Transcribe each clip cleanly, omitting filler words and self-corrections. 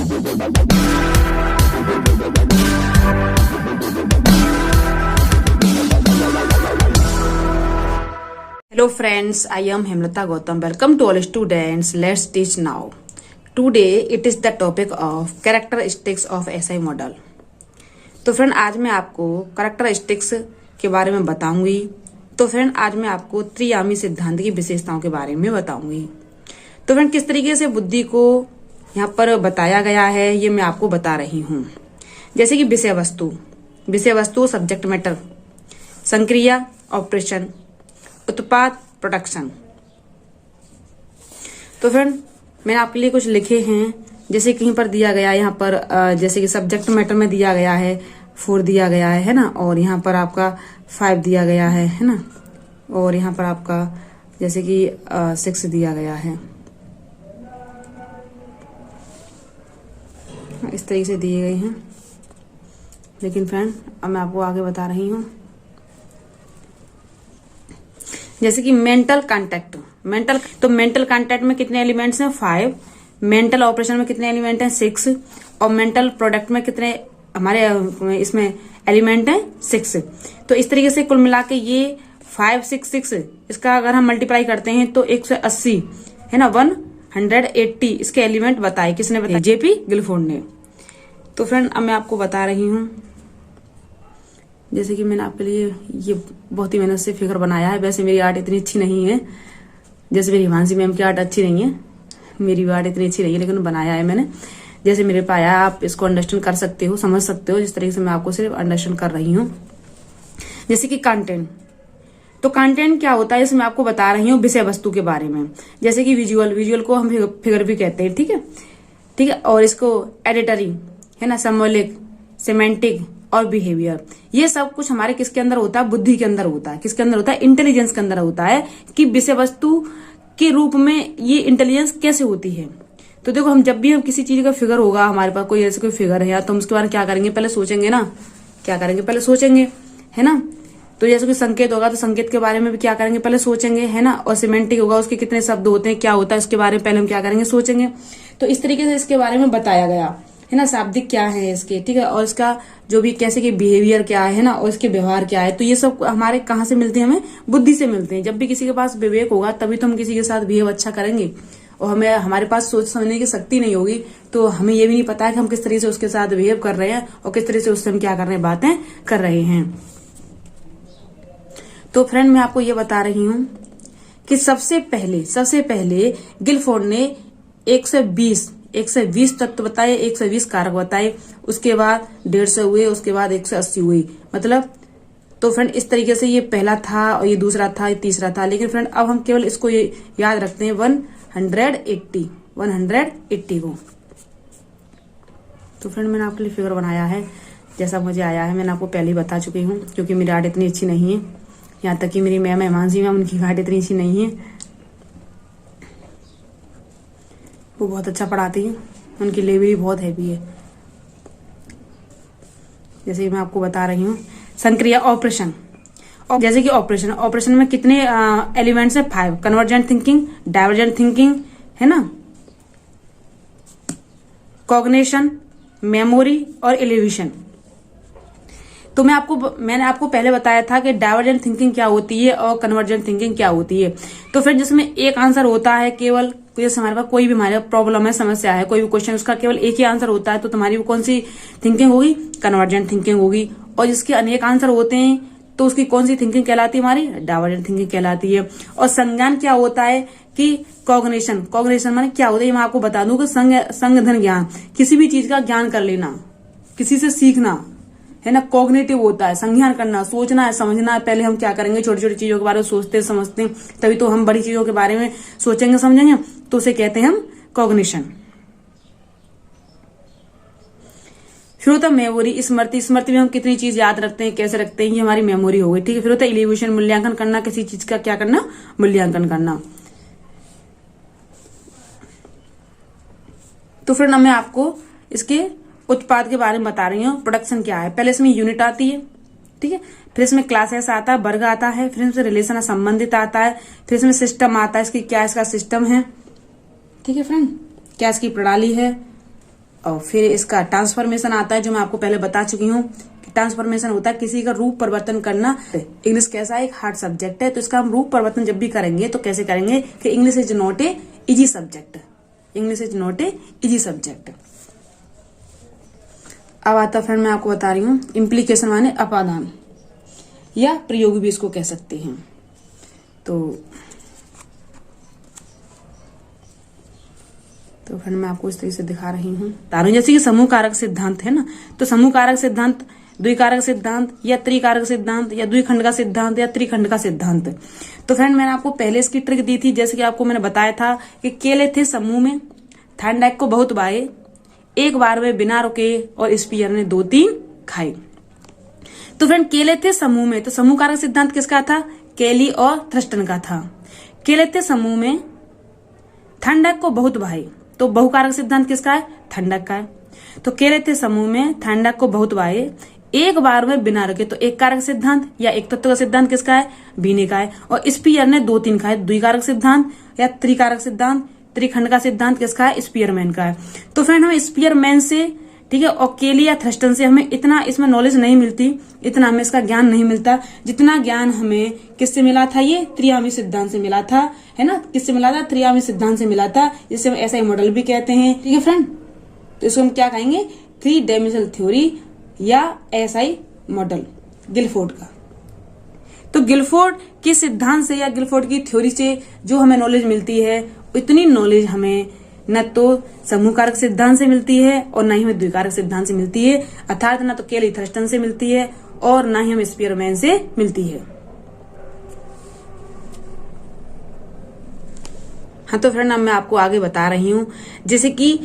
Hello friends, I am Hemlata Gautam. Welcome to all students. Let's teach now. Today it is the topic of characteristics of SI model. तो friend आज मैं आपको characteristics के बारे में बताऊंगी। तो फ्रेंड आज मैं आपको त्रियामी सिद्धांत की विशेषताओं के बारे में बताऊंगी। तो फ्रेंड किस तरीके से बुद्धि को यहाँ पर बताया गया है ये मैं आपको बता रही हूँ। जैसे कि विषय वस्तु सब्जेक्ट मैटर, संक्रिया ऑपरेशन, उत्पाद प्रोडक्शन। तो फ्रेंड मैंने आपके लिए कुछ लिखे हैं, जैसे कहीं पर दिया गया यहाँ पर जैसे कि सब्जेक्ट मैटर में दिया गया है 4 दिया गया है ना, और यहाँ पर आपका 5 दिया गया है ना, और यहाँ पर आपका जैसे कि 6 दिया गया है। इस तरीके से दिए गए हैं। लेकिन फ्रेंड अब मैं आपको आगे बता रही हूँ। जैसे कि मेंटल कांटेक्ट, मेंटल कांटेक्ट में कितने एलिमेंट्स हैं 5, मेंटल ऑपरेशन में कितने एलिमेंट हैं 6, और मेंटल प्रोडक्ट में कितने हमारे इसमें एलिमेंट हैं 6। तो इस तरीके से कुल मिला के ये 5 6 6 इसका अगर हम मल्टीप्लाई करते हैं तो 180 है ना, 180 इसके एलिमेंट बताए। किसने बताया? जेपी गिलफोर्ड ने। तो फ्रेंड अब मैं आपको बता रही हूँ, जैसे कि मैंने आपके लिए ये बहुत ही मेहनत से फिगर बनाया है। वैसे मेरी आर्ट इतनी अच्छी नहीं है, जैसे मेरी हिमांशी मैम की आर्ट अच्छी नहीं है, मेरी आर्ट इतनी अच्छी नहीं है, लेकिन बनाया है मैंने जैसे मेरे पाया। आप इसको अंडरस्टैंड कर सकते हो, समझ सकते हो, जिस तरीके से मैं आपको सिर्फ अंडरस्टैंड कर रही हूँ। जैसे कि कंटेंट, तो कंटेंट क्या होता है इसमें आपको बता रही हूँ विषय वस्तु के बारे में। जैसे कि विजुअल को हम फिगर भी कहते हैं, ठीक है। और इसको एडिटरी है ना, सिंबॉलिक, सिमेंटिक और बिहेवियर, ये सब कुछ हमारे किसके अंदर होता है? बुद्धि के अंदर होता है। किसके अंदर होता है? इंटेलिजेंस के अंदर होता है कि विषय वस्तु के रूप में ये इंटेलिजेंस कैसे होती है। तो देखो हम जब भी हम किसी चीज का फिगर होगा हमारे पास, कोई ऐसे कोई फिगर है तो हम उसके बारे में क्या करेंगे? पहले सोचेंगे ना, क्या करेंगे? पहले सोचेंगे, है ना। तो जैसे कोई संकेत होगा तो संकेत के बारे में भी क्या करेंगे? पहले सोचेंगे, है ना। और सिमेंटिक होगा, उसके कितने शब्द होते हैं, क्या होता है, उसके बारे में पहले हम क्या करेंगे? सोचेंगे। तो इस तरीके से इसके बारे में बताया गया है ना, शाब्दिक क्या है इसके, ठीक है, और इसका जो भी कैसे कि बिहेवियर क्या है ना, और इसके व्यवहार क्या है। तो ये सब हमारे कहाँ से मिलते हैं? हमें बुद्धि से मिलते हैं। जब भी किसी के पास विवेक होगा तभी तो हम किसी के साथ बिहेव अच्छा करेंगे। और हमें हमारे पास सोच समझने की शक्ति नहीं होगी तो हमें ये भी नहीं पता है कि हम किस तरीके से उसके साथ बिहेव कर रहे हैं और किस तरीके से उससे हम क्या कर रहे हैं, बातें कर रहे हैं। तो फ्रेंड मैं आपको ये बता रही हूँ कि सबसे पहले गिलफोर्ड ने 120 तत्व बताए, 120 कारक बताए, उसके बाद 150 हुए, उसके बाद 180 हुई, मतलब। तो फ्रेंड इस तरीके से ये पहला था और ये दूसरा था, ये तीसरा था। लेकिन फ्रेंड अब हम केवल इसको ये याद रखते हैं 180 को। तो फ्रेंड मैंने आपके लिए फिगर बनाया है जैसा मुझे आया है, मैंने आपको पहले ही बता चुकी हूँ, क्योंकि मेरी आर्ट इतनी अच्छी नहीं है। यहाँ तक कि मेरी मैम हिमांशी मैम, उनकी आर्ट इतनी अच्छी नहीं है, वो बहुत अच्छा पढ़ाती है, उनकी लेवल भी बहुत हैवी है। जैसे मैं आपको बता रही हूँ संक्रिया ऑपरेशन, जैसे कि ऑपरेशन में कितने एलिमेंट्स है 5, कन्वर्जेंट थिंकिंग, डाइवर्जेंट थिंकिंग, है ना, कॉग्निशन, मेमोरी और एलिवेशन। तो मैंने आपको पहले बताया था कि डाइवर्जेंट थिंकिंग क्या होती है और कन्वर्जेंट थिंकिंग क्या होती है। तो फिर जिसमें एक आंसर होता है केवल, जैसे हमारे पास कोई भी हमारे प्रॉब्लम है, समस्या है, कोई भी क्वेश्चन, उसका केवल एक ही आंसर होता है, तो तुम्हारी वो कौन सी थिंकिंग होगी? कन्वर्जेंट थिंकिंग होगी। और जिसके अनेक आंसर होते हैं तो उसकी कौन सी थिंकिंग कहलाती है? हमारी डाइवर्जेंट थिंकिंग कहलाती है। और संज्ञान क्या होता है कि कॉग्निशन माने क्या होता है? मैं आपको बता दूं कि संगधन ज्ञान, किसी भी चीज का ज्ञान कर लेना, किसी से सीखना, है ना। कॉग्निटिव होता है संज्ञान करना, सोचना है, समझना है। पहले हम क्या करेंगे? छोटी छोटी चीजों के बारे में सोचते समझते हैं, तभी तो हम बड़ी चीजों के बारे में सोचेंगे समझेंगे, तो उसे कहते हैं हम कॉग्निशन। फिर होता है मेमोरी, स्मृति में हम कितनी चीज याद रखते हैं, कैसे रखते हैं, ये हमारी मेमोरी हो गई, ठीक है। फिर होता है इलिव्यूशन, मूल्यांकन करना, किसी चीज का क्या करना? मूल्यांकन करना। तो फिर ना मैं आपको इसके उत्पाद के बारे में बता रही हूँ। प्रोडक्शन क्या है? पहले इसमें यूनिट आती है, ठीक है, फिर इसमें क्लासेस आता है, वर्ग आता है, फिर इसमें रिलेशन संबंधित आता है, फिर इसमें सिस्टम आता है, इसकी क्या इसका सिस्टम है, ठीक है फ्रेंड, क्या इसकी प्रणाली है, और फिर इसका ट्रांसफॉर्मेशन आता है, जो मैं आपको पहले बता चुकी हूँ। ट्रांसफॉर्मेशन होता है किसी का रूप परिवर्तन करना। इंग्लिश कैसा है, एक हार्ड सब्जेक्ट है, तो इसका हम रूप परिवर्तन जब भी करेंगे तो कैसे करेंगे कि English is not a easy subject. English is not a easy subject. अब आता फ्रेंड मैं आपको बता रही हूँ इम्प्लीकेशन माने अपादान या प्रयोग भी इसको कह सकते हैं। तो फ्रेंड मैं आपको इस तरीके से दिखा रही हूँ। जैसे कि समूह कारक सिद्धांत है ना, तो समूह कारक सिद्धांत, द्विकारक सिद्धांत या त्रिकारक सिद्धांत या द्विखंड का सिद्धांत या त्रिखंड का सिद्धांत। तो फ्रेंड मैंने आपको पहले इसकी ट्रिक दी थी, जैसे कि आपको मैंने बताया था कि केले थे समूह में, थार्डनेक को बहुत बाए, एक बार वे बिना रुके और स्पीयर ने 2-3 खाए। तो फ्रेंड केले थे समूह में, तो समूह कारक सिद्धांत किसका था, केली और थ्रस्टन का था। केले थे समूह में, थार्डनेक को बहुत बाए, तो बहुकारक सिद्धांत किसका है, थार्डनेक का है। तो केले थे समूह में, थार्डनेक को बहुत बाए, एक बार में बिना रुके, तो एक कारक सिद्धांत या एक तत्व का सिद्धांत किसका है, बीने का है। और स्पीयर ने 2-3 खाए, द्विकारक सिद्धांत या त्रिकारक सिद्धांत, त्रिखंड का सिद्धांत किसका है, स्पीयरमैन का है। तो फ्रेंड हमें स्पीयरमैन से, ठीक है, और केली या थ्रस्टन से हमें इतना इसमें नॉलेज नहीं मिलती, इतना हमें इसका ज्ञान नहीं मिलता, जितना ज्ञान हमें किससे मिला था, ये त्रिआयामी सिद्धांत से मिला था, है ना। किससे मिला था, त्रिआयामी सिद्धांत से मिला था, जिसे हम एसआई मॉडल भी कहते हैं, ठीक है फ्रेंड। तो इसको हम क्या कहेंगे, 3 डायमेंशनल थ्योरी या एसआई मॉडल गिलफोर्ड का। तो गिलफोर्ड के सिद्धांत से या गिलफोर्ड की थ्योरी से जो हमें नॉलेज मिलती है, इतनी नॉलेज हमें न तो समूह कारक सिद्धांत से मिलती है और न ही हमें द्विकारक सिद्धांत से मिलती है, अर्थात न तो केली थ्रस्टन से मिलती है और न ही हमें स्पीयरमैन से मिलती है। हाँ, तो फ्रेंड अब मैं आपको आगे बता रही हूँ, जैसे कि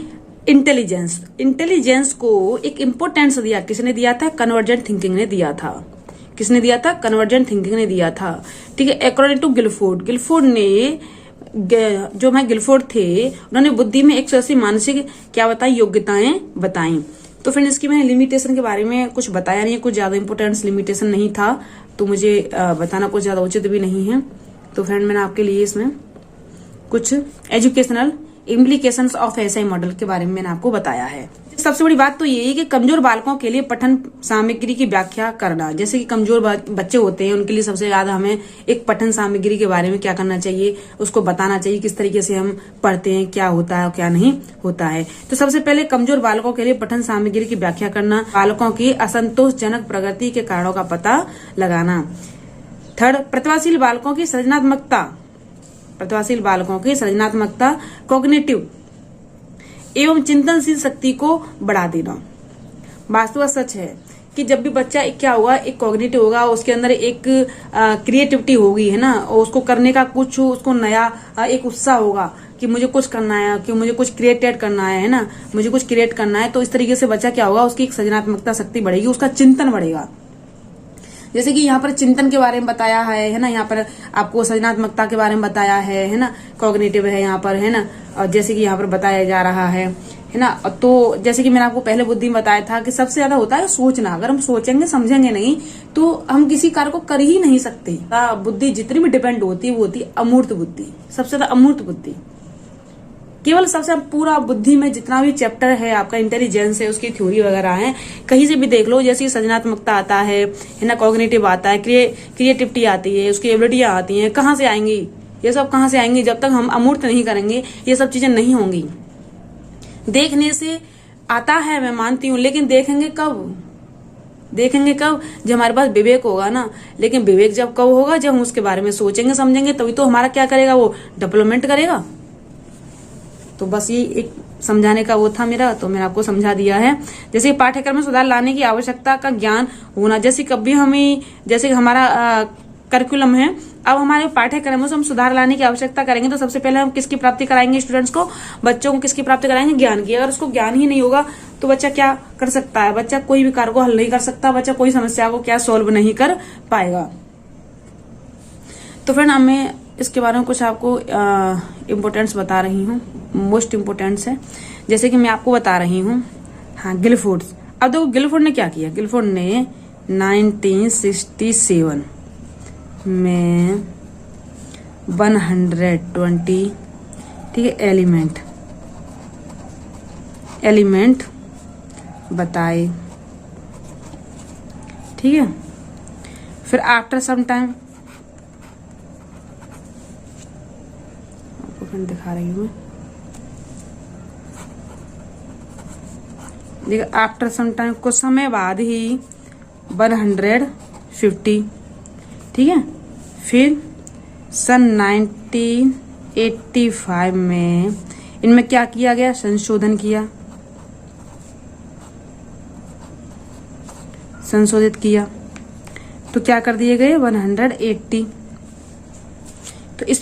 इंटेलिजेंस को एक इम्पोर्टेंस दिया, किसने दिया था, कन्वर्जेंट थिंकिंग ने दिया था। किसने दिया था, कन्वर्जेंट थिंकिंग ने दिया था, ठीक है। अकॉर्डिंग टू गिलफोर्ड ने, जो मैं गिलफोर्ड थे, उन्होंने बुद्धि में 180 मानसिक क्या बताई, योग्यताएं बताई। तो फ्रेंड इसकी मैंने लिमिटेशन के बारे में कुछ बताया नहीं है, कुछ ज्यादा इंपोर्टेंस लिमिटेशन नहीं था, तो मुझे बताना कुछ ज्यादा उचित भी नहीं है। तो फ्रेंड मैंने आपके लिए इसमें कुछ educational implications of SI model के बारे में मैंने आपको बताया है। सबसे बड़ी बात तो ये है कि कमजोर बालकों के लिए पठन सामग्री की व्याख्या करना। जैसे कि कमजोर बच्चे होते हैं, उनके लिए सबसे ज्यादा हमें एक पठन सामग्री के बारे में क्या करना चाहिए, उसको बताना चाहिए, किस तरीके से हम पढ़ते हैं, क्या होता है और क्या नहीं होता है। तो सबसे पहले कमजोर बालकों के लिए पठन सामग्री की व्याख्या करना, बालकों की असंतोषजनक प्रगति के कारणों का पता लगाना। थर्ड, प्रतिभाशील बालकों की सृजनात्मकता, कॉग्निटिव एवं चिंतनशील शक्ति को बढ़ा देना। वास्तव सच है कि जब भी बच्चा क्या होगा, एक कॉग्निटिव होगा, उसके अंदर एक क्रिएटिविटी होगी, है ना, और उसको करने का कुछ उसको नया एक उत्साह होगा कि मुझे कुछ करना है, कि मुझे कुछ क्रिएटेड करना है ना, मुझे कुछ क्रिएट करना है। तो इस तरीके से बच्चा क्या होगा, उसकी एक सृजनात्मकता शक्ति बढ़ेगी, उसका चिंतन बढ़ेगा। जैसे कि यहाँ पर चिंतन के बारे में बताया है ना, यहाँ पर आपको सृजनात्मकता के बारे में बताया है ना, कॉग्निटिव है यहाँ पर, है ना, और जैसे कि यहाँ पर बताया जा रहा है ना। तो जैसे कि मैंने आपको पहले बुद्धि में बताया था कि सबसे ज्यादा होता है सोचना। अगर हम सोचेंगे समझेंगे नहीं तो हम किसी कार्य को कर ही नहीं सकते। बुद्धि जितनी भी डिपेंड होती है वो होती है अमूर्त बुद्धि, सबसे ज्यादा अमूर्त बुद्धि। केवल सबसे पूरा बुद्धि में जितना भी चैप्टर है आपका, इंटेलिजेंस है, उसकी थ्योरी वगैरह है, कहीं से भी देख लो, जैसे सृजनात्मकता आता है ना, कॉग्निटिव आता है, क्रिएटिविटी आती है, उसकी एबिलिटियां आती हैं, कहाँ से आएंगी ये सब, कहाँ से आएंगी, जब तक हम अमूर्त नहीं करेंगे ये सब चीजें नहीं होंगी। देखने से आता है मैं मानती हूँ, लेकिन देखेंगे कब, जब हमारे पास विवेक होगा ना। लेकिन विवेक जब कब होगा, जब हम उसके बारे में सोचेंगे समझेंगे, तभी तो हमारा क्या करेगा, वो डेवलपमेंट करेगा। तो बस ये एक समझाने का वो था मेरा, तो मैंने आपको समझा दिया है। जैसे पाठ्यक्रम में सुधार लाने की आवश्यकता का ज्ञान होना, जैसे कभी हमें, जैसे हमारा करिकुलम है, अब हमारे पाठ्यक्रमों से हम सुधार लाने की आवश्यकता करेंगे, तो सबसे पहले हम किसकी प्राप्ति कराएंगे, स्टूडेंट्स को, बच्चों को किसकी प्राप्ति कराएंगे, ज्ञान की। अगर उसको ज्ञान ही नहीं होगा तो बच्चा क्या कर सकता है, बच्चा कोई भी कार्य को हल नहीं कर सकता, बच्चा कोई समस्या को क्या सॉल्व नहीं कर पाएगा। तो फ्रेंड अब मैं इसके बारे में कुछ आपको इम्पोर्टेंस बता रही हूँ, मोस्ट इम्पोर्टेंट्स है। जैसे कि मैं आपको बता रही हूँ, हाँ, गिलफोर्ड। अब देखो गिलफोर्ड ने क्या किया, गिलफोर्ड ने 1967 में 120, ठीक है, एलिमेंट बताए। ठीक है, फिर आफ्टर सम टाइम आपको फिर दिखा रही हूँ। देखिए आफ्टर सम टाइम, कुछ समय बाद ही 150, ठीक है। फिर सन 1985 में इनमें क्या किया गया, संशोधन किया, संशोधित किया, तो क्या कर दिए गए 180। तो इस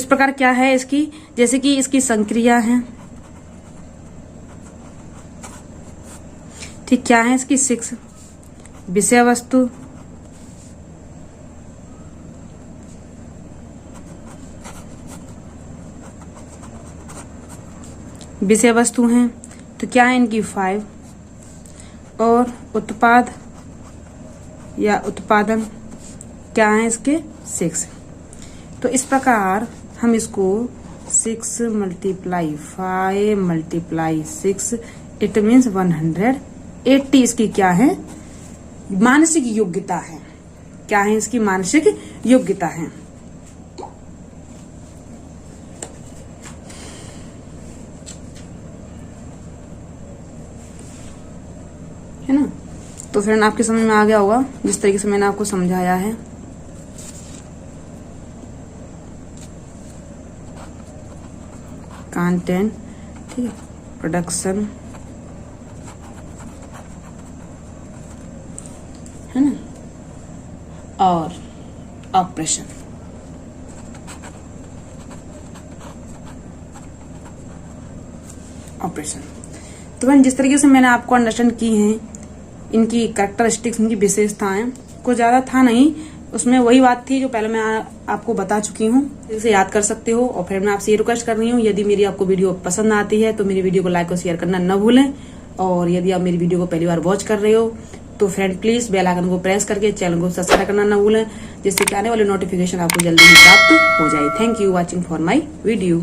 प्रकार क्या है इसकी, जैसे कि इसकी संक्रिया है, ठीक, क्या है इसकी 6 विषय वस्तु, विषय वस्तु हैं, तो क्या है इनकी 5, और उत्पाद या उत्पादन क्या है इसके 6। तो इस प्रकार हम इसको 6 × 5 × 6 इट मीन्स 180 इसकी क्या है, मानसिक योग्यता है। क्या है इसकी मानसिक योग्यता है। है ना। तो फ्रेंड आपके समझ में आ गया होगा जिस तरीके से मैंने आपको समझाया है। कंटेंट, ठीक है, प्रोडक्शन, है ना, और ऑपरेशन। तो फ्रेंड जिस तरीके से मैंने आपको अंडरस्टैंड की हैं, इनकी कैरेक्टरिस्टिक्स, इनकी विशेषताएं, कुछ ज्यादा था नहीं, उसमें वही बात थी जो पहले मैं आपको बता चुकी हूँ, इसे याद कर सकते हो। और फिर मैं आपसे ये रिक्वेस्ट कर रही हूँ, यदि मेरी आपको वीडियो पसंद आती है तो मेरी वीडियो को लाइक और शेयर करना न भूलें। और यदि आप मेरी वीडियो को पहली बार वॉच कर रहे हो तो फ्रेंड प्लीज बेल आइकन को प्रेस करके चैनल को सब्सक्राइब करना न भूलें, जिससे कि आने वाले नोटिफिकेशन आपको जल्दी ही प्राप्त हो जाए। Thank you watching for my video.